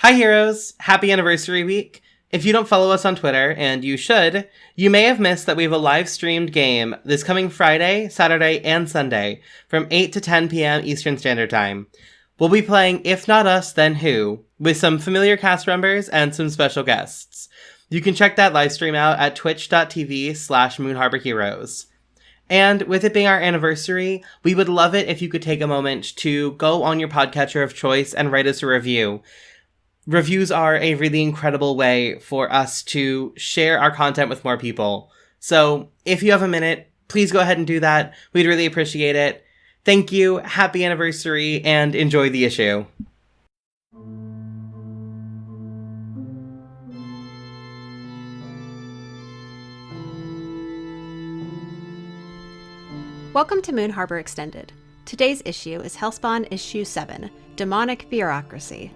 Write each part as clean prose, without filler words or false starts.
Hi, heroes! Happy anniversary week! If you don't follow us on Twitter, and you should, you may have missed that we have a live streamed game this coming Friday, Saturday, and Sunday from 8 to 10 p.m. Eastern Standard Time. We'll be playing If Not Us, Then Who, with some familiar cast members and some special guests. You can check that live stream out at twitch.tv/MoonHarborHeroes. And with it being our anniversary, we would love it if you could take a moment to go on your podcatcher of choice and write us a review. Reviews are a really incredible way for us to share our content with more people. So if you have a minute, please go ahead and do that. We'd really appreciate it. Thank you, happy anniversary, and enjoy the issue. Welcome to Moon Harbor Extended. Today's issue is Hellspawn issue 7, Demonic Bureaucracy.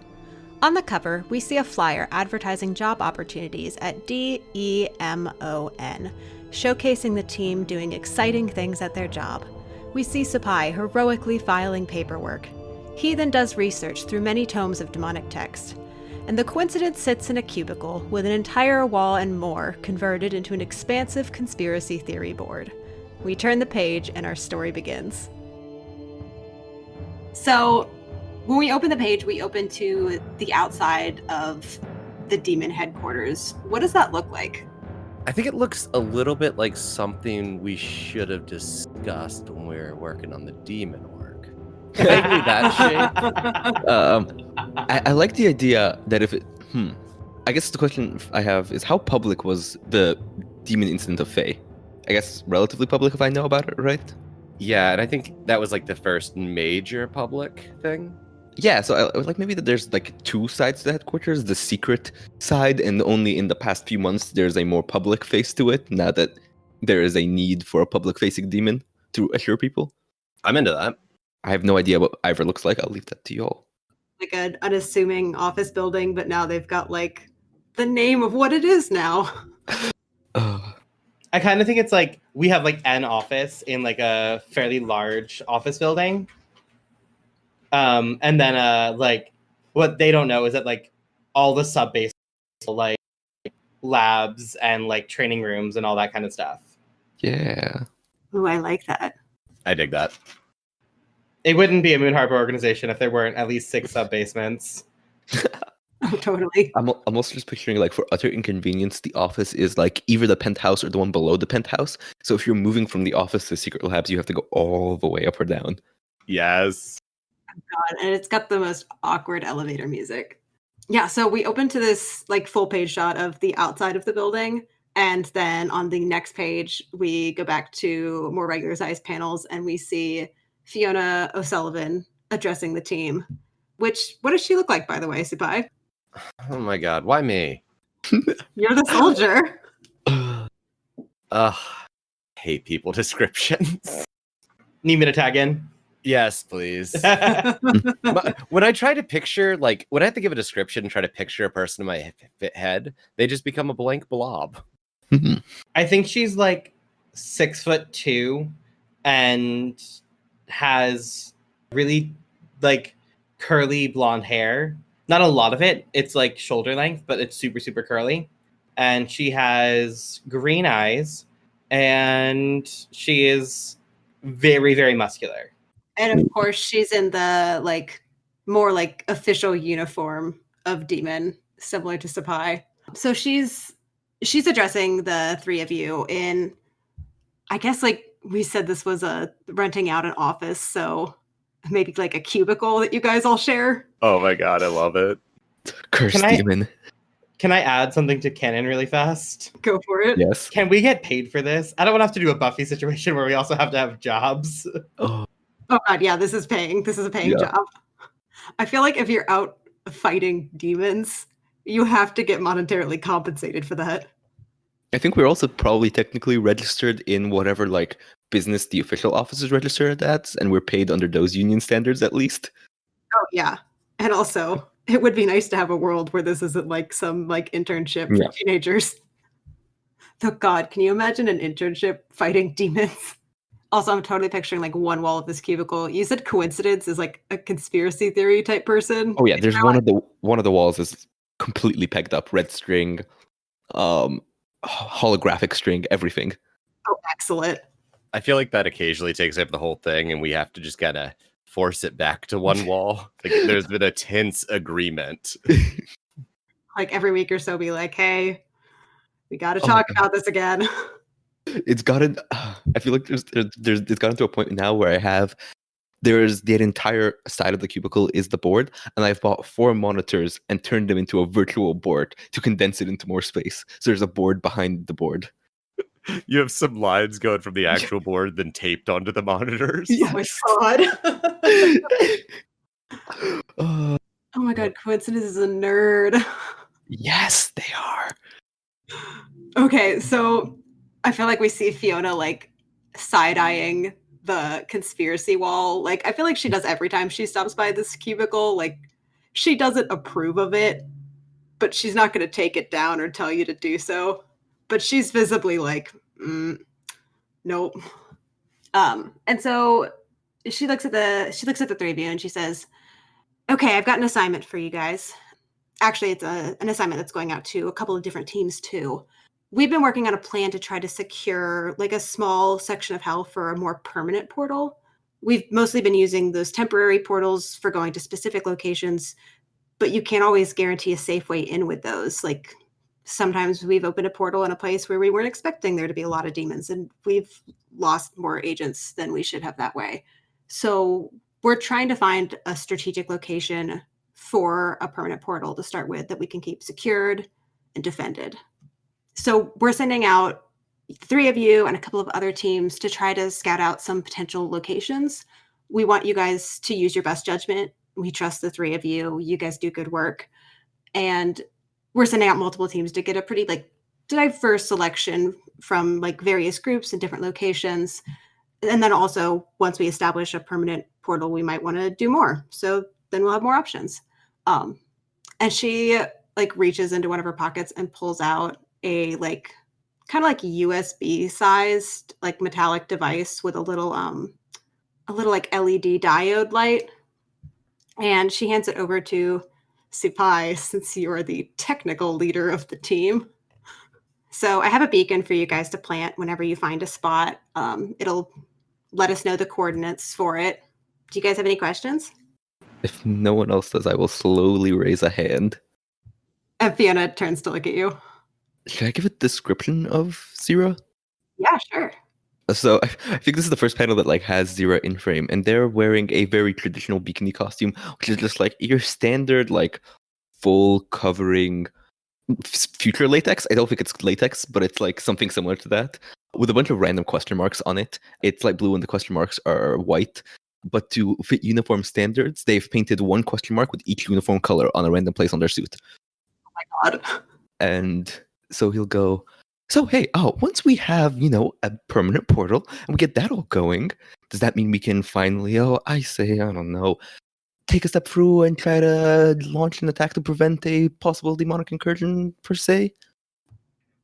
On the cover, we see a flyer advertising job opportunities at D.E.M.O.N., showcasing the team doing exciting things at their job. We see Sapai heroically filing paperwork. He then does research through many tomes of demonic text. And the coincidence sits in a cubicle with an entire wall and more converted into an expansive conspiracy theory board. We turn the page and our story begins. So, when we open the page, we open to the outside of the demon headquarters. What does that look like? I think it looks a little bit like something we should have discussed when we were working on the demon work. Maybe that shape. I like the idea that if it... I guess the question I have is how public was the demon incident of Faye? I guess relatively public if I know about it, right? Yeah, and I think that was like the first major public thing. Yeah, so I would like maybe that there's like two sides to the headquarters, the secret side, and only in the past few months there's a more public face to it, now that there is a need for a public-facing demon to assure people. I'm into that. I have no idea what either looks like. I'll leave that to you all. Like an unassuming office building, but now they've got like the name of what it is now. I kind of think it's like we have like an office in like a fairly large office building. And then like what they don't know is that like all the sub-base like labs and like training rooms and all that kind of stuff. Yeah. Ooh, I like that. I dig that. It wouldn't be a Moon Harbor organization if there weren't at least 6 sub-basements. Oh, totally. I'm also just picturing, like, for utter inconvenience, the office is like either the penthouse or the one below the penthouse. So if you're moving from the office to secret labs, you have to go all the way up or down. Yes. God, and it's got the most awkward elevator music. Yeah, so we open to this like full page shot of the outside of the building, and then on the next page we go back to more regular sized panels and we see Fiona O'Sullivan addressing the team. What does she look like, by the way, Supai? Oh my god, why me? You're the soldier. Hate people descriptions. Need me to tag in? Yes, please. When I try to picture, like, when I have to give a description and try to picture a person in my head, they just become a blank blob. I think she's like 6'2" and has really like curly blonde hair. Not a lot of it. It's like shoulder length, but it's super, super curly. And she has green eyes and she is very, very muscular. And of course, she's in the like more like official uniform of demon, similar to Sapai. So she's addressing the three of you in, I guess, like we said, this was a renting out an office, so maybe like a cubicle that you guys all share. Oh my god, I love it. Cursed demon. Can I add something to canon really fast? Go for it. Yes. Can we get paid for this? I don't want to have to do a Buffy situation where we also have to have jobs. Oh god, yeah, this is paying. This is a paying job. I feel like if you're out fighting demons, you have to get monetarily compensated for that. I think we're also probably technically registered in whatever like business the official office is registered at, and we're paid under those union standards at least. Oh yeah. And also, it would be nice to have a world where this isn't like some like internship for teenagers. Oh god, can you imagine an internship fighting demons? Also, I'm totally picturing like one wall of this cubicle. You said coincidence is like a conspiracy theory type person. Oh yeah, there's one of the walls is completely pegged up, red string, holographic string, everything. Oh, excellent. I feel like that occasionally takes up the whole thing, and we have to just kind of force it back to one wall. Like there's been a tense agreement. Like every week or so, be like, "Hey, we got to Oh my talk about this again." It's gotten. I feel like there's it's gotten to a point now where there's the entire side of the cubicle is the board, and I've bought 4 monitors and turned them into a virtual board to condense it into more space. So there's a board behind the board. You have some lines going from the actual board then taped onto the monitors. Oh my god. Uh, Oh my god, coincidence is a nerd. yes, they are. Okay, so I feel like we see Fiona like side-eyeing the conspiracy wall. Like I feel like she does every time she stops by this cubicle. Like she doesn't approve of it, but she's not going to take it down or tell you to do so. But she's visibly like, nope. And so she looks at the three of you and she says, "Okay, I've got an assignment for you guys. Actually, it's an assignment that's going out to a couple of different teams too. We've been working on a plan to try to secure like a small section of hell for a more permanent portal. We've mostly been using those temporary portals for going to specific locations, but you can't always guarantee a safe way in with those. Like sometimes we've opened a portal in a place where we weren't expecting there to be a lot of demons, and we've lost more agents than we should have that way. So we're trying to find a strategic location for a permanent portal to start with that we can keep secured and defended. So we're sending out 3 of you and a couple of other teams to try to scout out some potential locations. We want you guys to use your best judgment. We trust the 3 of you. You guys do good work. And we're sending out multiple teams to get a pretty like diverse selection from like various groups and different locations. And then also once we establish a permanent portal, we might want to do more. So then we'll have more options." And she like reaches into one of her pockets and pulls out a like kind of like USB sized like metallic device with a little like LED diode light. And she hands it over to Supai, since you are the technical leader of the team. So I have a beacon for you guys to plant whenever you find a spot. It'll let us know the coordinates for it. Do you guys have any questions? If no one else does, I will slowly raise a hand. And Fiona turns to look at you. Should I give a description of Zira? Yeah, sure. So I think this is the first panel that like has Zira in frame, and they're wearing a very traditional bikini costume, which is just like your standard like full covering future latex. I don't think it's latex, but it's like something similar to that with a bunch of random question marks on it. It's like blue and the question marks are white. But to fit uniform standards, they've painted one question mark with each uniform color on a random place on their suit. Oh my god. And so he'll go, "So hey, once we have, a permanent portal and we get that all going, does that mean we can finally, I don't know, take a step through and try to launch an attack to prevent a possible demonic incursion per se?"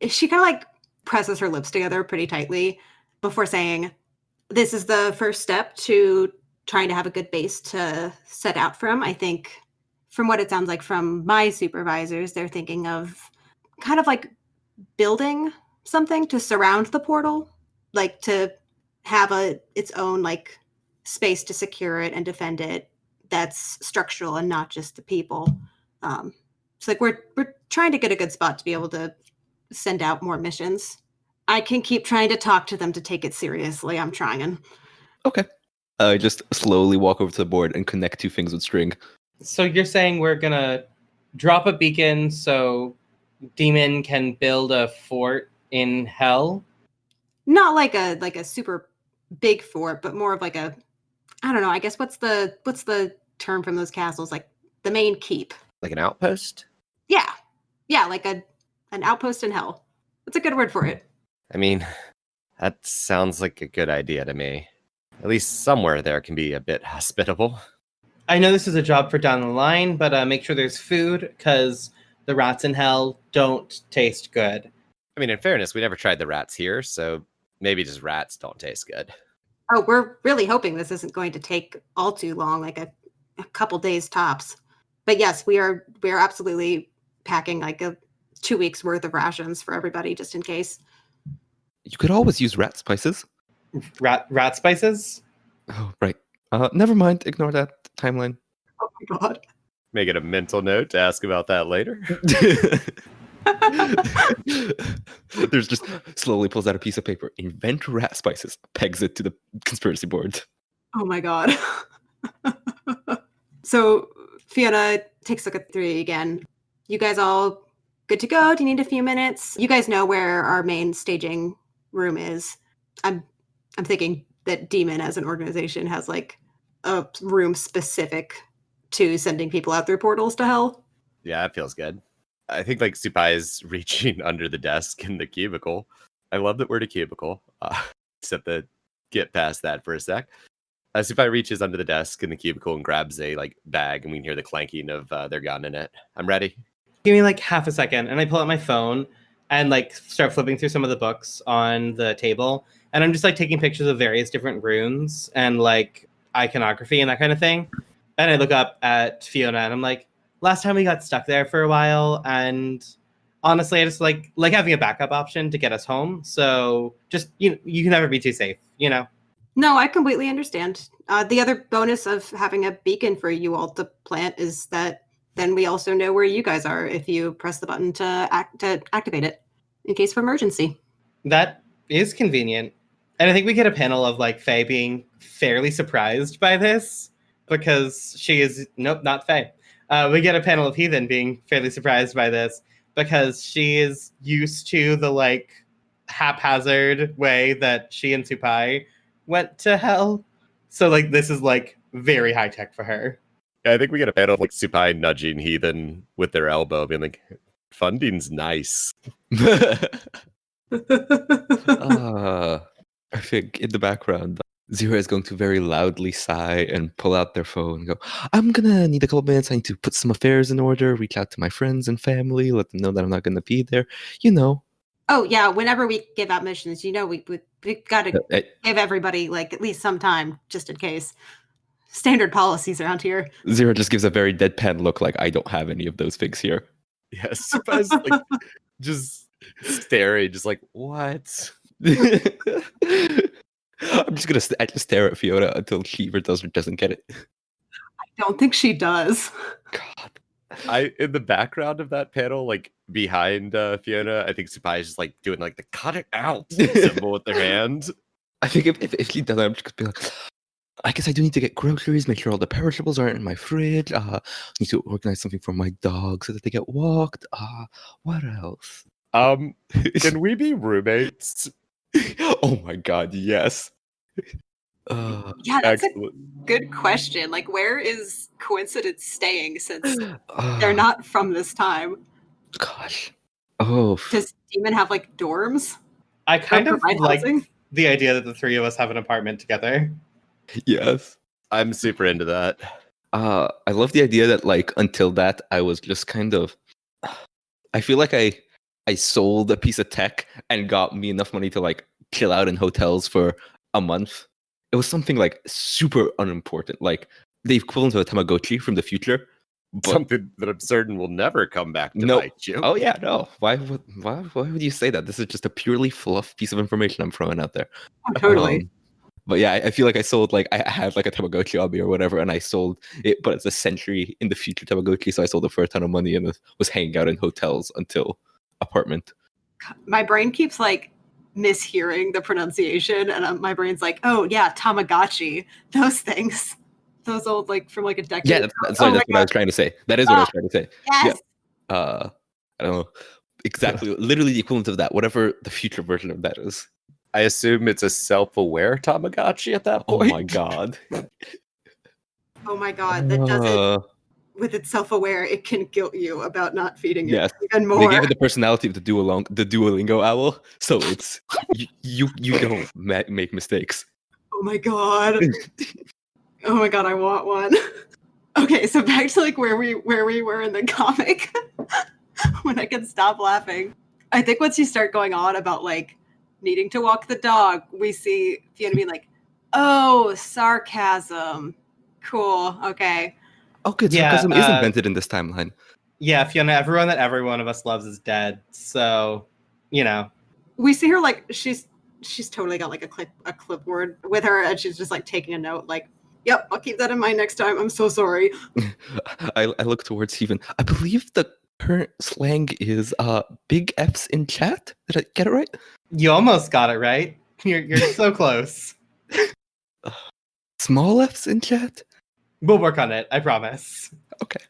She kind of like presses her lips together pretty tightly before saying, "This is the first step to trying to have a good base to set out from. I think from what it sounds like from my supervisors, they're thinking of kind of like building something to surround the portal, like to have its own like space to secure it and defend it that's structural and not just the people. So like we're trying to get a good spot to be able to send out more missions. I can keep trying to talk to them to take it seriously. I'm trying." Okay. I just slowly walk over to the board and connect 2 things with string. So you're saying we're gonna drop a beacon so Demon can build a fort in hell? Not like a super big fort, but more of like a, I don't know, I guess what's the term from those castles? Like the main keep. Like an outpost? Yeah. Yeah, like an outpost in hell. That's a good word for it. I mean, that sounds like a good idea to me. At least somewhere there can be a bit hospitable. I know this is a job for down the line, but make sure there's food, because the rats in hell don't taste good. I mean, in fairness, we never tried the rats here, so maybe just rats don't taste good. Oh, we're really hoping this isn't going to take all too long, like a couple days tops. But yes, we are absolutely packing like a 2 weeks worth of rations for everybody just in case. You could always use rat spices. Rat spices? Oh, right. Never mind. Ignore that timeline. Oh my god. Make it a mental note to ask about that later. There's just slowly pulls out a piece of paper. Invent rat spices. Pegs it to the conspiracy board. Oh my god. So Fiona takes a look at 3 again. You guys all good to go? Do you need a few minutes? You guys know where our main staging room is. I'm thinking that D.E.M.O.N. as an organization has like a room specific to sending people out through portals to hell. Yeah, that feels good. I think like Supai is reaching under the desk in the cubicle. I love that word a cubicle. Except that get past that for a sec. Supai reaches under the desk in the cubicle and grabs a like bag, and we can hear the clanking of their gun in it. I'm ready. Give me like half a second, and I pull out my phone and like start flipping through some of the books on the table, and I'm just like taking pictures of various different runes and like iconography and that kind of thing. And I look up at Fiona and I'm like, last time we got stuck there for a while, and honestly, I just like having a backup option to get us home. So just you can never be too safe, you know. No, I completely understand. The other bonus of having a beacon for you all to plant is that then we also know where you guys are if you press the button to activate it in case of emergency. That is convenient. And I think we get a panel of like Faye being fairly surprised by this because she is not Faye. We get a panel of Heathen being fairly surprised by this because she is used to the like haphazard way that she and Supai went to hell. So like this is like very high tech for her. Yeah, I think we get a panel of like Supai nudging Heathen with their elbow, being like, funding's nice. I think in the background, Zira is going to very loudly sigh and pull out their phone and go, I'm gonna need a couple minutes. I need to put some affairs in order, reach out to my friends and family, let them know that I'm not gonna be there. You know. Oh yeah, whenever we give out missions, you know we've got to give everybody like at least some time just in case. Standard policies around here. Zira just gives a very deadpan look like I don't have any of those figs here. Yes, Supai's like just staring, just like, what? I'm just gonna stare at Fiona until she either does or doesn't get it. I don't think she does. God. In the background of that panel, like behind Fiona, I think Supai is just like doing like the cut it out symbol with their hand. I think if she does, I'm just gonna be like, I guess I do need to get groceries, make sure all the perishables aren't in my fridge. Need to organize something for my dog so that they get walked. What else? Can we be roommates? Oh my god, yes. Yeah, that's excellent. A good question. Like, where is Coincidence staying since they're not from this time? Gosh. Oh. Does D.E.M.O.N. have like dorms? I kind of like the idea that the three of us have an apartment together. Yes. I'm super into that. I love the idea that like until that I was just kind of I feel like I sold a piece of tech and got me enough money to like chill out in hotels for a month. It was something like super unimportant, like the equivalent of a Tamagotchi from the future. But something that I'm certain will never come back to bite you. Oh yeah, no. Why would you say that? This is just a purely fluff piece of information I'm throwing out there. Oh, totally. But yeah, I feel like I sold like I had like a Tamagotchi hobby or whatever, and I sold it, but it's a century in the future Tamagotchi, so I sold it for a ton of money and was hanging out in hotels until apartment. My brain keeps like mishearing the pronunciation, and my brain's like, oh yeah, Tamagotchi, those things, those old like from like a decade. Yeah, that's what I was trying to say. That is what I was trying to say. Yes. Yeah. I don't know exactly, literally the equivalent of that, whatever the future version of that is. I assume it's a self-aware Tamagotchi at that point. Oh my god. Oh my god, that doesn't. With its self-aware, it can guilt you about not feeding it even more. They gave it the personality of the Duolingo owl, so it's you don't make mistakes. Oh my god. Oh my god, I want one. Okay, so back to like where we were in the comic when I can stop laughing. I think once you start going on about like needing to walk the dog, we see Fiona being like, Oh, sarcasm. Cool. Okay. Oh, good. Yeah, Sarcasm is invented in this timeline. Yeah, Fiona, everyone that every one of us loves is dead. So, you know. We see her like she's totally got like a clipboard with her, and she's just like taking a note. Like, yep, I'll keep that in mind next time. I'm so sorry. I look towards Steven. I believe the current slang is big F's in chat. Did I get it right? You almost got it right. You're so close. Small F's in chat? We'll work on it, I promise. Okay.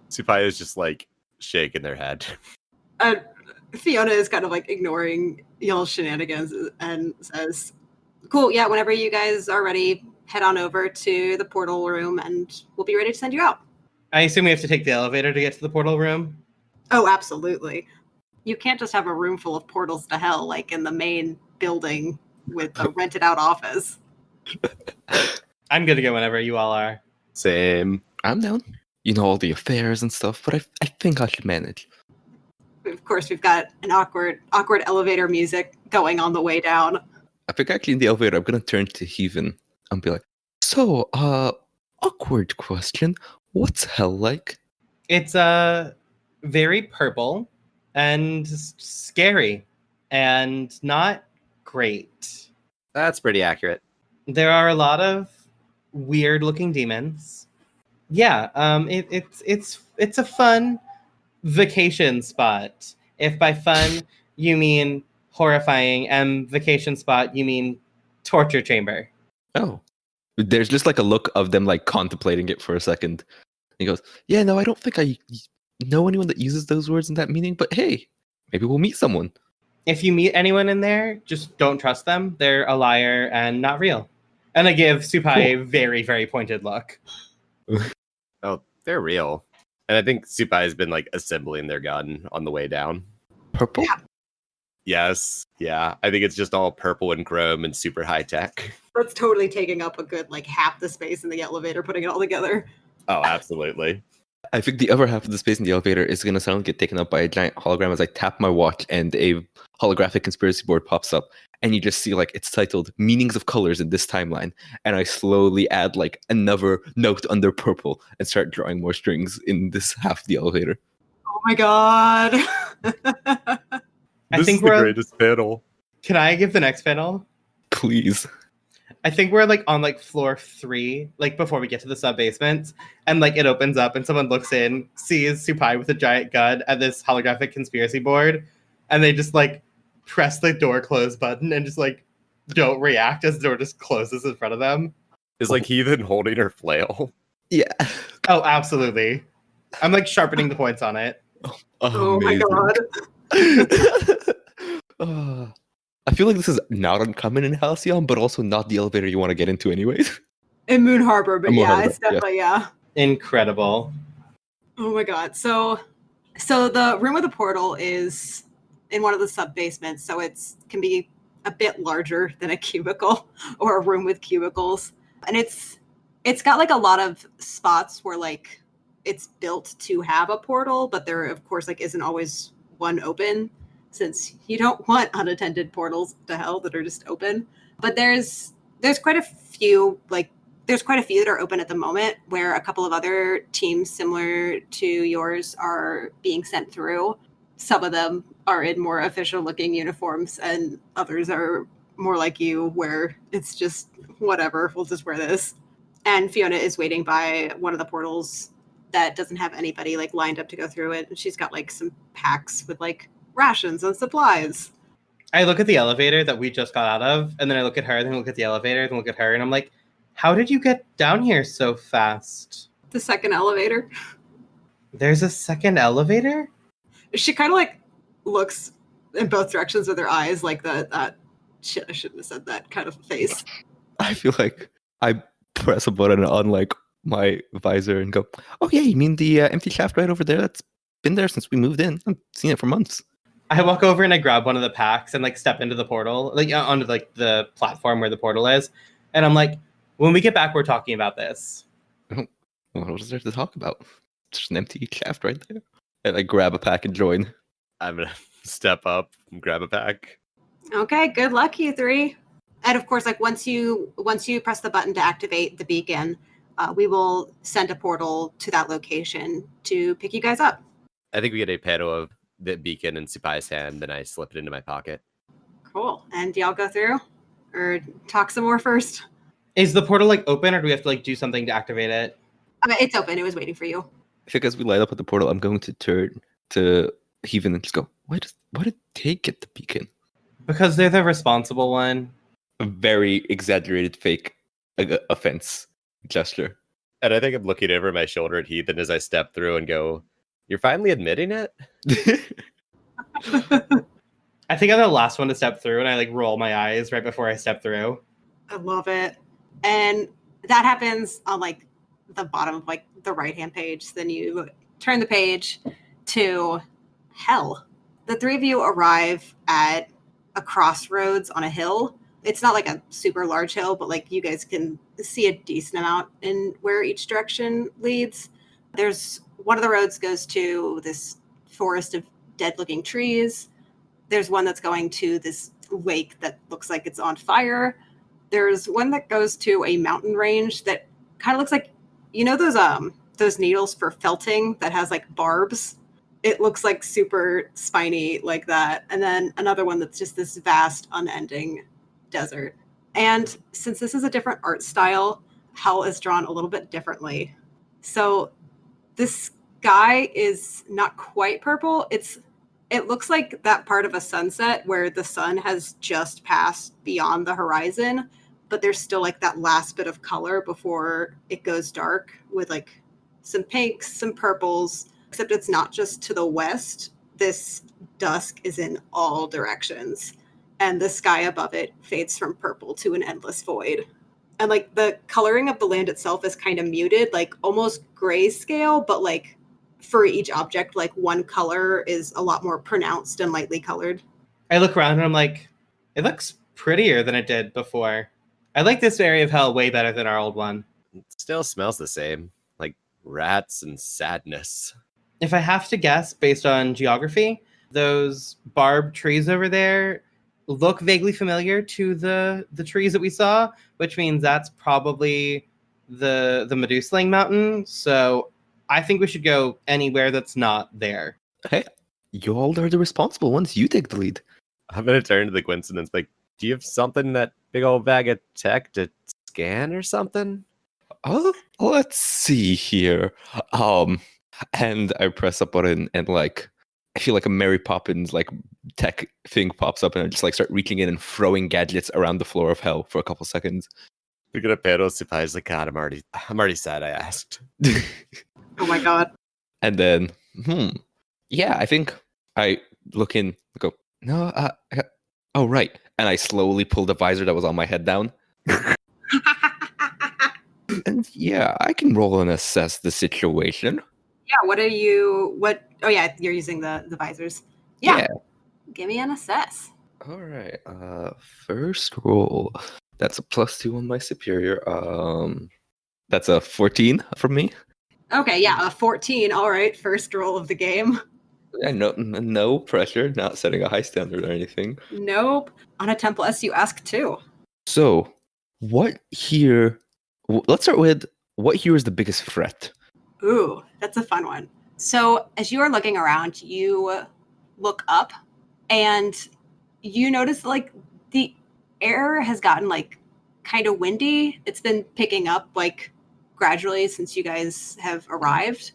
Supai is just like shaking their head. And Fiona is kind of like ignoring y'all's shenanigans and says, "Cool, yeah, whenever you guys are ready, head on over to the portal room and we'll be ready to send you out." I assume we have to take the elevator to get to the portal room? Oh, absolutely. You can't just have a room full of portals to hell like in the main building with a rented out office. I'm good to go whenever you all are. Same. I'm down. You know, all the affairs and stuff, but I think I should manage. Of course, we've got an awkward elevator music going on the way down. I think actually in the elevator, I'm going to turn to Heaven and be like, so, awkward question. What's hell like? It's very purple and scary and not great. That's pretty accurate. There are a lot of weird looking demons. Yeah, it's a fun vacation spot. If by fun you mean horrifying and vacation spot you mean torture chamber. Oh. There's just like a look of them like contemplating it for a second. He goes, yeah, no, I don't think I know anyone that uses those words in that meaning, but hey, maybe we'll meet someone. If you meet anyone in there, just don't trust them. They're a liar and not real. And I give Supai a very, very pointed look. Oh, they're real. And I think Supai has been like assembling their gun on the way down. Purple? Yeah. Yes. Yeah. I think it's just all purple and chrome and super high tech. That's totally taking up a good like half the space in the elevator, putting it all together. Oh, absolutely. I think the other half of the space in the elevator is going to suddenly get taken up by a giant hologram as I tap my watch and a holographic conspiracy board pops up. And you just see like it's titled Meanings of Colors in this timeline. And I slowly add like another note under purple and start drawing more strings in this half of the elevator. Oh my god. This is the greatest panel. Can I give the next panel? Please. I think we're like on like floor 3, like before we get to the sub basements, and like it opens up and someone looks in, sees Supai with a giant gun at this holographic conspiracy board, and they just like press the door close button and just like don't react as the door just closes in front of them. Is like Heathen holding her flail? Yeah. Oh, absolutely. I'm like sharpening the points on it. Oh my Amazing. god. I feel like this is not uncommon in Halcyon, but also not the elevator you want to get into anyways. In Moon Harbor, but Moon yeah, Harbor, it's definitely yeah. Incredible. Oh my god. So the room with the portal is in one of the sub basements, so it's can be a bit larger than a cubicle or a room with cubicles. And it's got like a lot of spots where like it's built to have a portal, but there of course like isn't always one open, since you don't want unattended portals to hell that are just open. But there's quite a few that are open at the moment, where a couple of other teams similar to yours are being sent through. Some of them are in more official looking uniforms, and others are more like you, where it's just whatever, we'll just wear this. And Fiona is waiting by one of the portals that doesn't have anybody like lined up to go through it. And she's got like some packs with like rations and supplies. I look at the elevator that we just got out of, and then I look at her, then I look at the elevator, then look at her, and I'm like, how did you get down here so fast? The second elevator. There's a second elevator? She kind of like looks in both directions with her eyes, like that shit, I shouldn't have said that kind of face. I feel like I press a button on like my visor and go, oh yeah, you mean the empty shaft right over there? That's been there since we moved in. I've seen it for months. I walk over and I grab one of the packs and like step into the portal, like onto like the platform where the portal is. And I'm like, when we get back, we're talking about this. What is there to talk about? Just an empty shaft right there. And I grab a pack and join. I'm gonna step up and grab a pack. Okay, good luck, you three. And of course, like once you press the button to activate the beacon, we will send a portal to that location to pick you guys up. I think we get a pedo of the beacon in Supai's hand, then I slip it into my pocket. Cool. And do y'all go through or talk some more first? Is the portal like open, or do we have to like do something to activate it? It's open. It was waiting for you. I think as we light up at the portal, I'm going to turn to Heaven and just go, why did they get the beacon? Because they're the responsible one. A very exaggerated fake offense gesture. And I think I'm looking over my shoulder at Heathen as I step through and go, "You're finally admitting it?" I think I'm the last one to step through, and I like roll my eyes right before I step through. I love it. And that happens on like the bottom of like the right-hand page. So then you turn the page to hell. The three of you arrive at a crossroads on a hill. It's not like a super large hill, but like you guys can see a decent amount in where each direction leads. There's one of the roads goes to this forest of dead-looking trees. There's one that's going to this lake that looks like it's on fire. There's one that goes to a mountain range that kind of looks like, you know, those needles for felting that has like barbs. It looks like super spiny like that. And then another one that's just this vast, unending desert. And since this is a different art style, hell is drawn a little bit differently. So this sky is not quite purple. It looks like that part of a sunset where the sun has just passed beyond the horizon, but there's still like that last bit of color before it goes dark with like some pinks, some purples, except it's not just to the west. This dusk is in all directions, and the sky above it fades from purple to an endless void. And like the coloring of the land itself is kind of muted, like almost grayscale, but like for each object, like one color is a lot more pronounced and lightly colored. I look around and I'm like, it looks prettier than it did before. I like this area of hell way better than our old one. It still smells the same, like rats and sadness. If I have to guess based on geography, those barbed trees over there look vaguely familiar to the trees that we saw, which means that's probably the Medusaling Mountain. So I think we should go anywhere that's not there. Hey, you all are the responsible ones. You take the lead. I'm gonna turn to the coincidence, like, do you have something in that big old bag of tech to scan or something? Oh, let's see here. And I press a button and like I feel like a Mary Poppins like tech thing pops up and I just like start reaching in and throwing gadgets around the floor of hell for a couple seconds. We're gonna pedo Supai's like, God, I'm already sad I asked. Oh my god. And then, yeah, I think I look in, go, no, oh, right. And I slowly pull the visor that was on my head down. And yeah, I can roll and assess the situation. Yeah, oh yeah, you're using the visors. Yeah. Give me an assess. All right. First roll. That's a +2 on my superior. That's a 14 from me. Okay, yeah, a 14. All right, first roll of the game. And no pressure, not setting a high standard or anything. Nope. On a 10+, you ask 2. So, what here? Let's start with what here is the biggest threat. Ooh, that's a fun one. So, as you are looking around, you look up and you notice like the air has gotten like kind of windy. It's been picking up like gradually since you guys have arrived.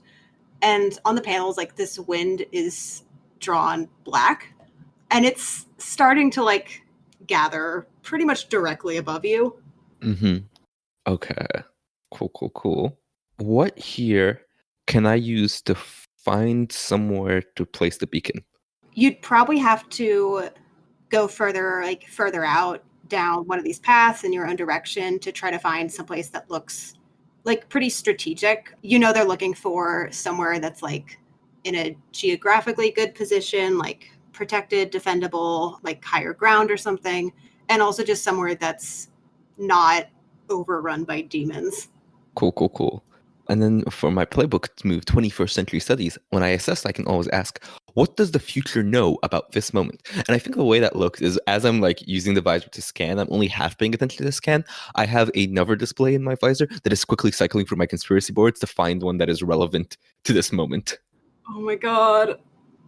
And on the panels, like this wind is drawn black and it's starting to like gather pretty much directly above you. Mm-hmm. Okay. Cool. What here can I use to find somewhere to place the beacon? You'd probably have to go further out down one of these paths in your own direction to try to find someplace that looks like pretty strategic. You know, they're looking for somewhere that's like in a geographically good position, like protected, defendable, like higher ground or something. And also just somewhere that's not overrun by demons. Cool. And then for my playbook to move 21st century studies, when I assess, I can always ask, what does the future know about this moment? And I think the way that looks is as I'm like using the visor to scan, I'm only half paying attention to the scan. I have another display in my visor that is quickly cycling through my conspiracy boards to find one that is relevant to this moment. Oh my god.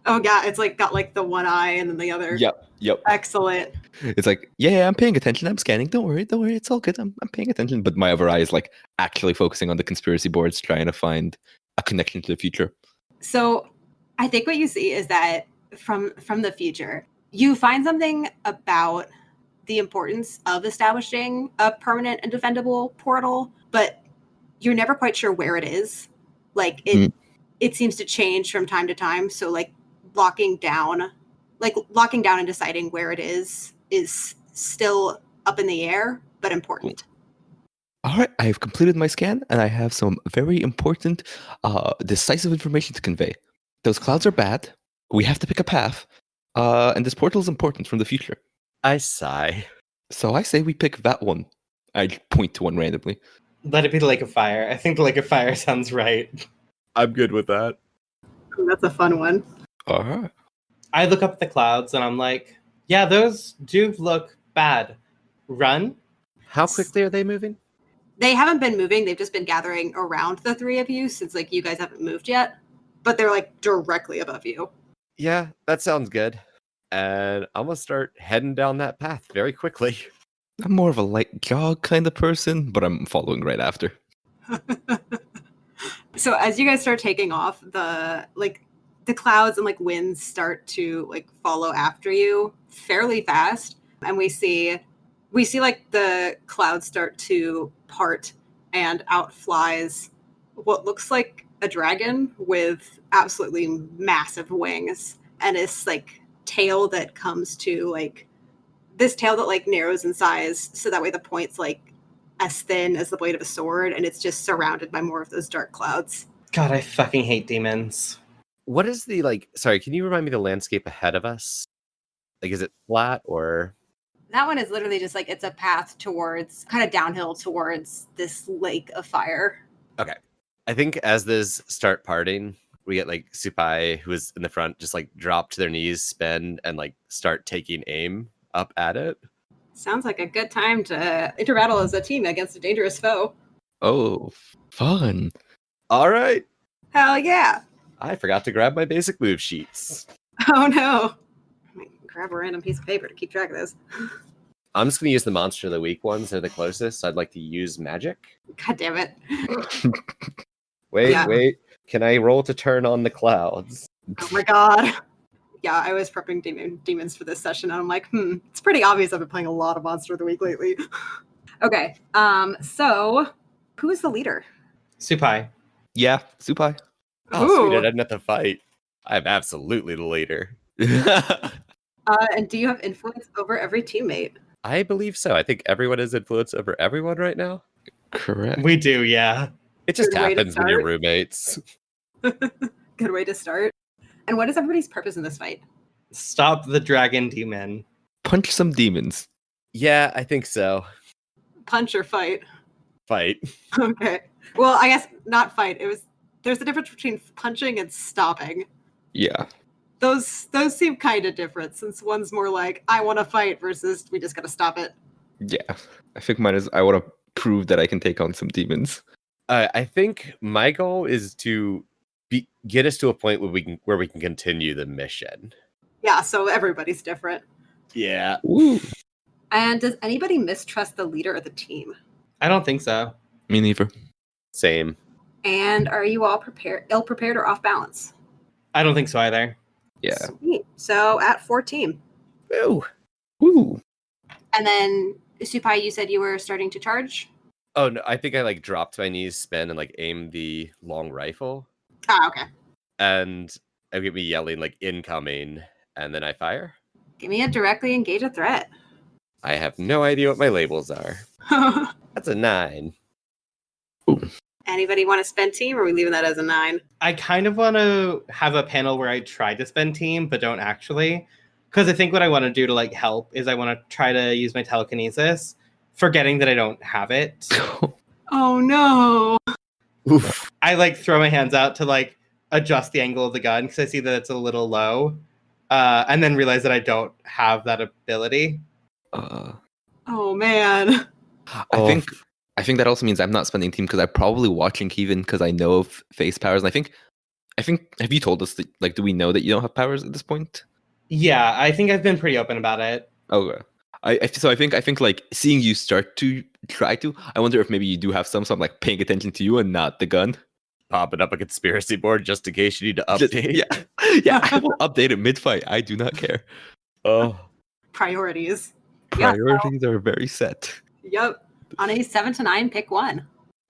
Oh yeah, it's like got like the one eye and then the other. Yep. Excellent. It's like, yeah, I'm paying attention. I'm scanning. Don't worry. It's all good. I'm paying attention. But my other eye is like actually focusing on the conspiracy boards, trying to find a connection to the future. So I think what you see is that from the future, you find something about the importance of establishing a permanent and defendable portal, but you're never quite sure where it is. Like it seems to change from time to time. So like locking down and deciding where it is still up in the air, but important. All right, I have completed my scan, and I have some very important, decisive information to convey. Those clouds are bad. We have to pick a path, and this portal is important from the future. I sigh. So I say we pick that one. I point to one randomly. Let it be the Lake of Fire. I think the Lake of Fire sounds right. I'm good with that. That's a fun one. All right. I look up at the clouds and I'm like, yeah, those do look bad. Run? How quickly are they moving? They haven't been moving. They've just been gathering around the three of you since like you guys haven't moved yet. But they're like directly above you. Yeah, that sounds good. And I'm going to start heading down that path very quickly. I'm more of a light jog kind of person, but I'm following right after. So as you guys start taking off, the clouds and like winds start to like follow after you fairly fast, and we see like the clouds start to part, and out flies what looks like a dragon with absolutely massive wings, and this like tail that comes to like this tail that like narrows in size so that way the point's like as thin as the blade of a sword, and it's just surrounded by more of those dark clouds. God, I fucking hate demons. What is the sorry, can you remind me the landscape ahead of us? Like, is it flat or? That one is literally just like it's a path towards kind of downhill towards this lake of fire. Okay. I think as this start parting, we get like Supai, who is in the front, just like drop to their knees, spin, and like start taking aim up at it. Sounds like a good time to interbattle as a team against a dangerous foe. Oh, fun. All right. Hell yeah. I forgot to grab my basic move sheets. Oh no. I might grab a random piece of paper to keep track of this. I'm just going to use the Monster of the Week ones. They're the closest. So I'd like to use magic. God damn it. Wait. Can I roll to turn on the clouds? Oh my god. Yeah, I was prepping demons for this session, and I'm like, it's pretty obvious I've been playing a lot of Monster of the Week lately. Okay, so who is the leader? Supai. Yeah, Supai. Oh, Ooh. sweet. I didn't have to fight. I'm absolutely the leader. And do you have influence over every teammate? I believe so. I think everyone has influence over everyone right now. Correct. We do, yeah. It just Good way to happens when you're start. roommates. Good way to start. And what is everybody's purpose in this fight? Stop the dragon demon. Punch some demons. Yeah, I think so. Punch or fight? Fight. Okay. Well, I guess not fight. There's a difference between punching and stopping. Yeah. Those seem kind of different, since one's more like, I want to fight, versus we just gotta stop it. Yeah. I think mine is I want to prove that I can take on some demons. I think my goal is to get us to a point where we can continue the mission. Yeah, so everybody's different. Yeah. Woo. And does anybody mistrust the leader of the team? I don't think so. Me neither. Same. And are you all ill-prepared or off balance? I don't think so either. Yeah. Sweet. So at 14. Woo. Woo. And then, Supai, you said you were starting to charge? Oh no, I think I dropped to my knees, spin, and aim the long rifle. Ah, okay. And I get me yelling incoming, and then I fire. Give me a directly engage a threat. I have no idea what my labels are. That's a 9. Anybody want to spend team, or are we leaving that as a 9? I kind of want to have a panel where I try to spend team, but don't actually. Because I think what I want to do to help is I want to try to use my telekinesis, forgetting that I don't have it. Oh no. Oof. I throw my hands out to adjust the angle of the gun because I see that it's a little low, and then realize that I don't have that ability. Oh man. I think that also means I'm not spending team because I'm probably watching Kevin because I know of face powers. And I think have you told us that, like, do we know that you don't have powers at this point? Yeah, I think I've been pretty open about it. Okay. So I think like seeing you start to try to, I wonder if maybe you do have some, so I'm like paying attention to you and not the gun. Popping up a conspiracy board just in case you need to Just- update. yeah, I will update it mid-fight. I do not care. Oh, Priorities. priorities are very set. Yep. On a 7 to 9, pick one.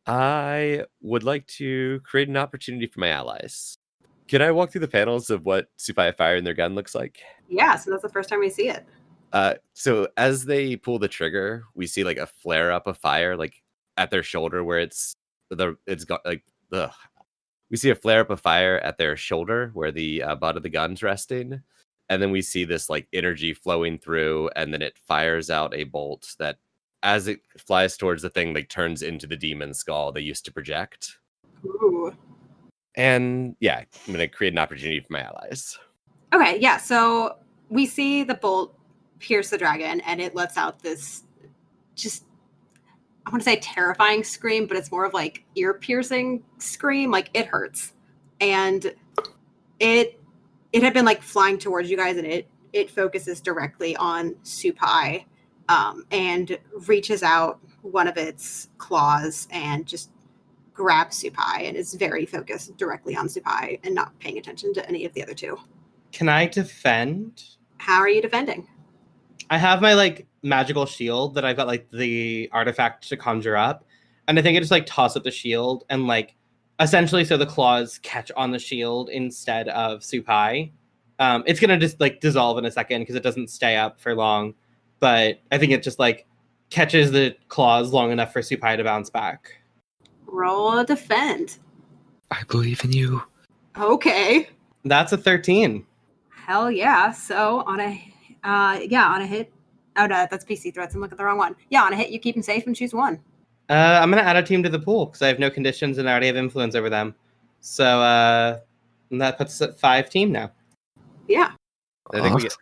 I would like to create an opportunity for my allies. Can I walk through the panels of what Supai firing their gun looks like? Yeah, so that's the first time we see it. So as they pull the trigger, we see like a flare up of fire, like at their shoulder where it's got like ugh. We see a flare up of fire at their shoulder where the butt of the gun's resting, and then we see this like energy flowing through, and then it fires out a bolt that, as it flies towards the thing, like turns into the demon skull they used to project. Ooh. And yeah, I'm gonna create an opportunity for my allies. Okay, yeah, so we see the bolt pierce the dragon, and it lets out this just, I want to say terrifying scream, but it's more of like ear-piercing scream. Like, it hurts. And it had been like flying towards you guys, and it focuses directly on Supai, and reaches out one of its claws and just grabs Supai, and is very focused directly on Supai and not paying attention to any of the other two. Can I defend? How are you defending? I have my like magical shield that I've got like the artifact to conjure up, and I think I just like toss up the shield and like essentially so the claws catch on the shield instead of Supai. It's gonna just like dissolve in a second because it doesn't stay up for long, but I think it just like catches the claws long enough for Supai to bounce back. Roll a defend. I believe in you. Okay. That's a 13. Hell yeah. So on a hit. Oh no, that's PC threats. I'm looking at the wrong one. Yeah, on a hit, you keep them safe and choose one. I'm gonna add a team to the pool because I have no conditions and I already have influence over them. So that puts us at 5 team now. Yeah. I think we get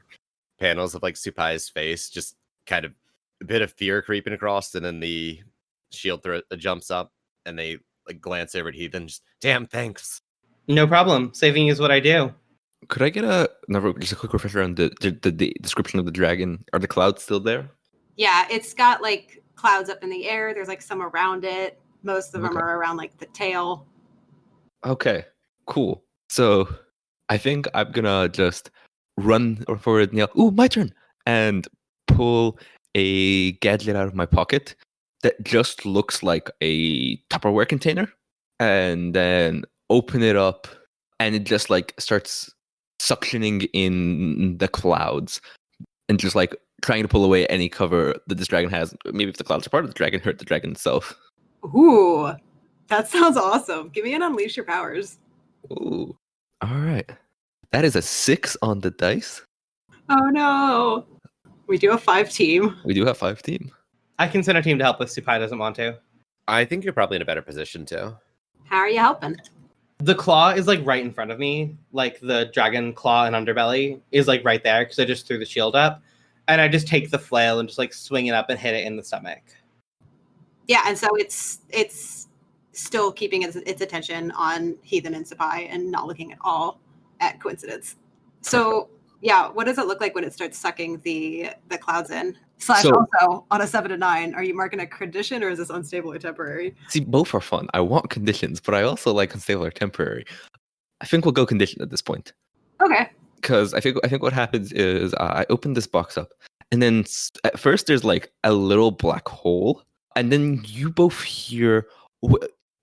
panels of like Supai's face, just kind of a bit of fear creeping across, and then the shield throw jumps up, and they like glance over at Heath and just, damn, thanks. No problem. Saving is what I do. Could I get just a quick refresher on the description of the dragon? Are the clouds still there? Yeah, it's got like clouds up in the air. There's like some around it. Most of them are around like the tail. Okay, cool. So I think I'm gonna just run forward and yell, "Ooh, my turn!" and pull a gadget out of my pocket that just looks like a Tupperware container, and then open it up, and it just like starts suctioning in the clouds and just like trying to pull away any cover that this dragon has. Maybe if the clouds are part of the dragon, hurt the dragon itself. Ooh, that sounds awesome. Give me an unleash your powers. Ooh, all right. That is a 6 on the dice. Oh no. We do have 5 team. We do have 5 team. I can send a team to help if Supai doesn't want to. I think you're probably in a better position too. How are you helping? The claw is like right in front of me. Like the dragon claw and underbelly is like right there because I just threw the shield up. And I just take the flail and just like swing it up and hit it in the stomach. Yeah, and so it's still keeping its attention on Heathen and Supai and not looking at all at coincidence. So yeah, what does it look like when it starts sucking the clouds in? Also, on a 7 to 9, are you marking a condition or is this unstable or temporary? See, both are fun. I want conditions, but I also like unstable or temporary. I think we'll go condition at this point. Okay. Because I think what happens is I open this box up, and then at first there's like a little black hole, and then you both hear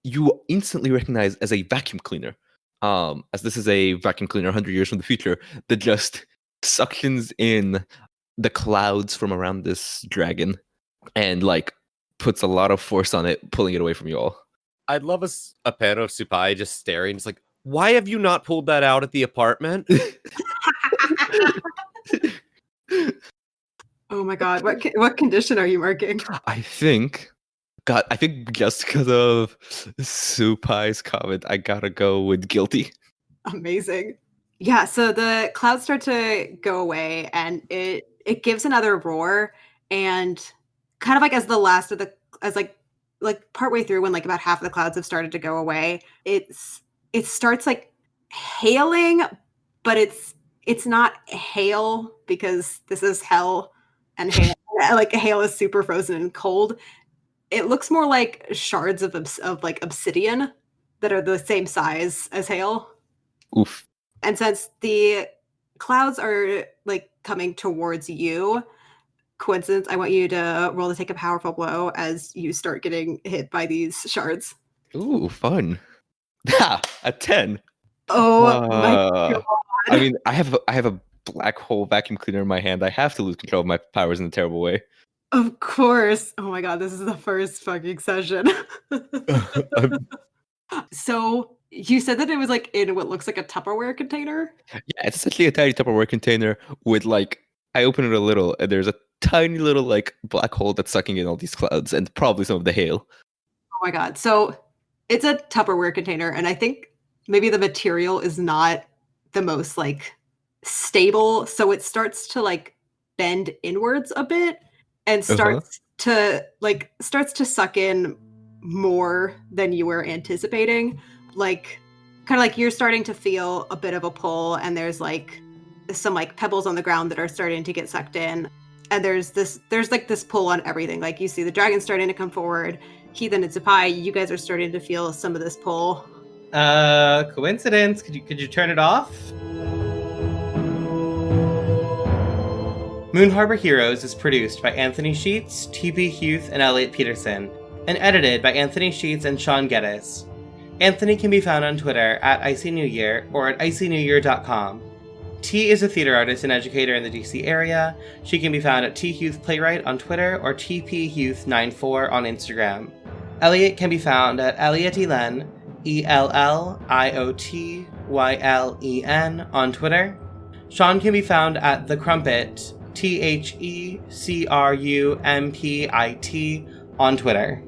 you instantly recognize as a vacuum cleaner. As this is a vacuum cleaner 100 years from the future that just suctions in the clouds from around this dragon and like puts a lot of force on it, pulling it away from you all. I'd love a panel of Supai just staring. It's like, why have you not pulled that out at the apartment? Oh my god, what condition are you marking? I think just because of Supai's comment, I gotta go with guilty. Amazing. Yeah, so the clouds start to go away and it gives another roar and kind of like as the last of the as like partway through when like about half of the clouds have started to go away, it starts like hailing, but it's not hail because this is hell and hail like hail is super frozen and cold. It looks more like shards of like obsidian that are the same size as hail. Oof. And since the clouds are like coming towards you, coincidence, I want you to roll to take a powerful blow as you start getting hit by these shards. Ooh, fun. Ha! A 10. Oh my I god. mean, I have a black hole vacuum cleaner in my hand. I have to lose control of my powers in a terrible way. Of course. Oh my god, this is the first fucking session. I'm- So you said that it was like in what looks like a Tupperware container? yeah, it's essentially a tiny Tupperware container with like I open it a little and there's a tiny little like black hole that's sucking in all these clouds and probably some of the hail. Oh my god. So it's a Tupperware container, and I think maybe the material is not the most like stable. So it starts to like bend inwards a bit and Uh-huh. starts to suck in more than you were anticipating. Like kind of like you're starting to feel a bit of a pull, and there's like some like pebbles on the ground that are starting to get sucked in. And there's like this pull on everything. Like you see the dragon starting to come forward. Heathen and Sapai, you guys are starting to feel some of this pull. Coincidence? Could you turn it off? Moon Harbor Heroes is produced by Anthony Sheets, T.P. Huth, and Elliot Peterson, and edited by Anthony Sheets and Sean Geddes. Anthony can be found on Twitter at IcyNewYear or at icynewyear.com. T is a theater artist and educator in the DC area. She can be found at T.Huth Playwright on Twitter or TPHuth94 on Instagram. Elliot can be found at Elliot Elen, ELLIOTYLEN on Twitter. Sean can be found at The Crumpit, THECRUMPIT on Twitter.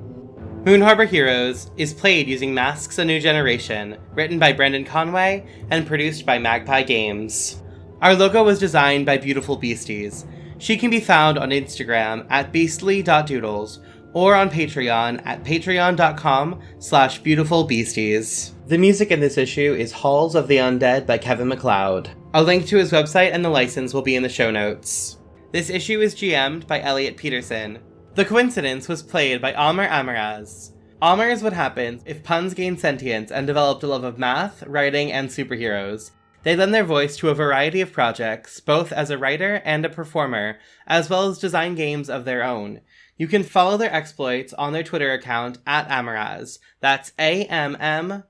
Moon Harbor Heroes is played using Masks: A New Generation, written by Brendan Conway and produced by Magpie Games. Our logo was designed by Beautiful Beasties. She can be found on Instagram at beastly.doodles or on Patreon at patreon.com/beautifulbeasties. The music in this issue is Halls of the Undead by Kevin MacLeod. A link to his website and the license will be in the show notes. This issue is GM'd by Elliot Peterson. The Coincidence was played by Amr Amaraz. Amr is what happens if puns gain sentience and developed a love of math, writing, and superheroes. They lend their voice to a variety of projects, both as a writer and a performer, as well as design games of their own. You can follow their exploits on their Twitter account at Amaraz. That's AMMOURAZZ.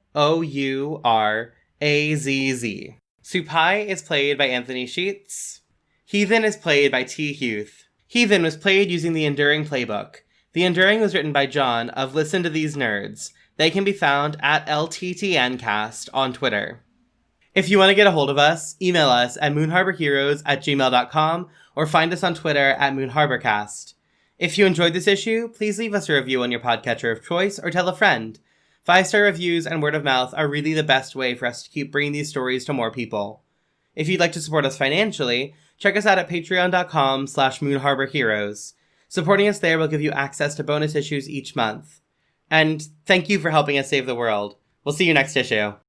Supai is played by Anthony Sheets. Heathen is played by T. Huth. Heathen was played using the Enduring playbook. The Enduring was written by John of Listen to These Nerds. They can be found at LTTNcast on Twitter. If you want to get a hold of us, email us at moonharborheroes@gmail.com or find us on Twitter at moonharborcast. If you enjoyed this issue, please leave us a review on your podcatcher of choice or tell a friend. 5-star reviews and word of mouth are really the best way for us to keep bringing these stories to more people. If you'd like to support us financially, check us out at patreon.com/moonharborheroes. Supporting us there will give you access to bonus issues each month. And thank you for helping us save the world. We'll see you next issue.